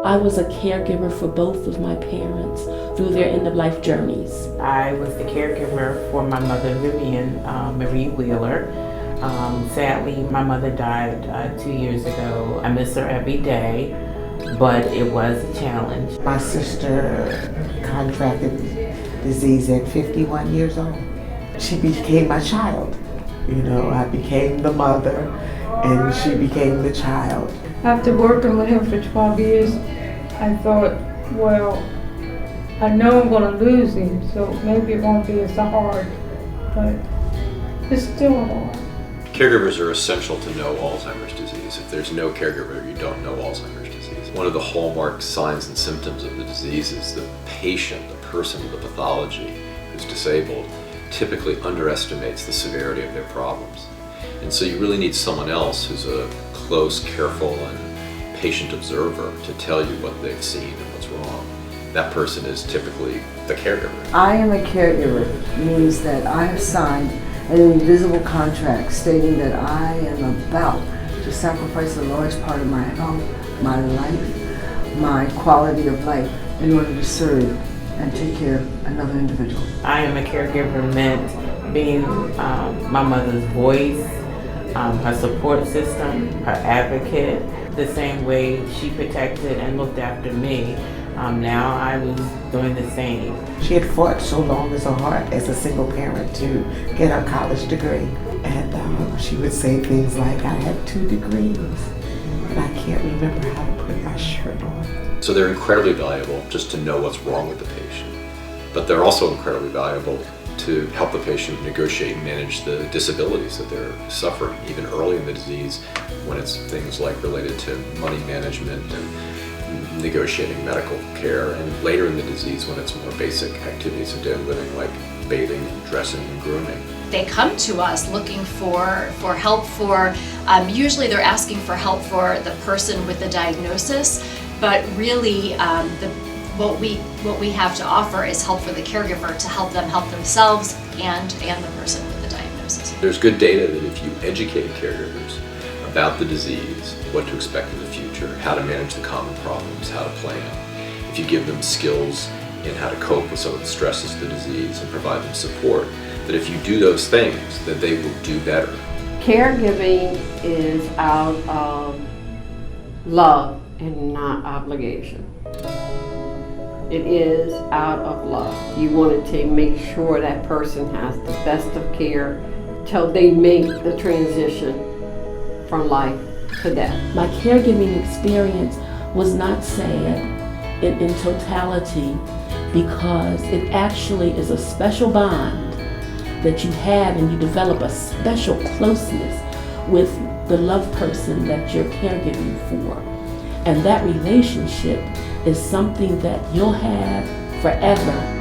I was a caregiver for both of my parents through their end-of-life journeys. I was the caregiver for my mother, Vivian Marie Wheeler. Sadly, my mother died 2 years ago. I miss her every day, but it was a challenge. My sister contracted disease at 51 years old. She became my child. You know, I became the mother and she became the child. After working with him for 12 years, I thought, well, I know I'm going to lose him, so maybe it won't be as hard, but it's still hard. Caregivers are essential to know Alzheimer's disease. If there's no caregiver, you don't know Alzheimer's disease. One of the hallmark signs and symptoms of the disease is the patient, the person with the pathology who's disabled, typically underestimates the severity of their problems. And so you really need someone else who's a close, careful, and patient observer to tell you what they've seen and what's wrong. That person is typically the caregiver. I am a caregiver means that I have signed an invisible contract stating that I am about to sacrifice a large part of my health, my life, my quality of life in order to serve and take care of another individual. I am a caregiver meant being my mother's voice, her support system, her advocate, the same way she protected and looked after me. Now I was doing the same. She had fought so long as a heart as a single parent to get her college degree. And she would say things like, I have 2 degrees, but I can't remember how to put my shirt on. So they're incredibly valuable just to know what's wrong with the patient. But they're also incredibly valuable to help the patient negotiate and manage the disabilities that they're suffering, even early in the disease when it's things like related to money management and negotiating medical care, and later in the disease when it's more basic activities of daily living like bathing, dressing, and grooming. They come to us looking for help for, usually they're asking for help for the person with the diagnosis, but really what we have to offer is help for the caregiver to help them help themselves and the person with the diagnosis. There's good data that if you educate caregivers about the disease, what to expect in the future, how to manage the common problems, how to plan, if you give them skills in how to cope with some of the stresses of the disease and provide them support, that if you do those things, that they will do better. Caregiving is out of love and not obligation. It is out of love. You want to make sure that person has the best of care till they make the transition from life to death. My caregiving experience was not sad in totality because it actually is a special bond that you have, and you develop a special closeness with the loved person that you're caregiving for. And that relationship is something that you'll have forever.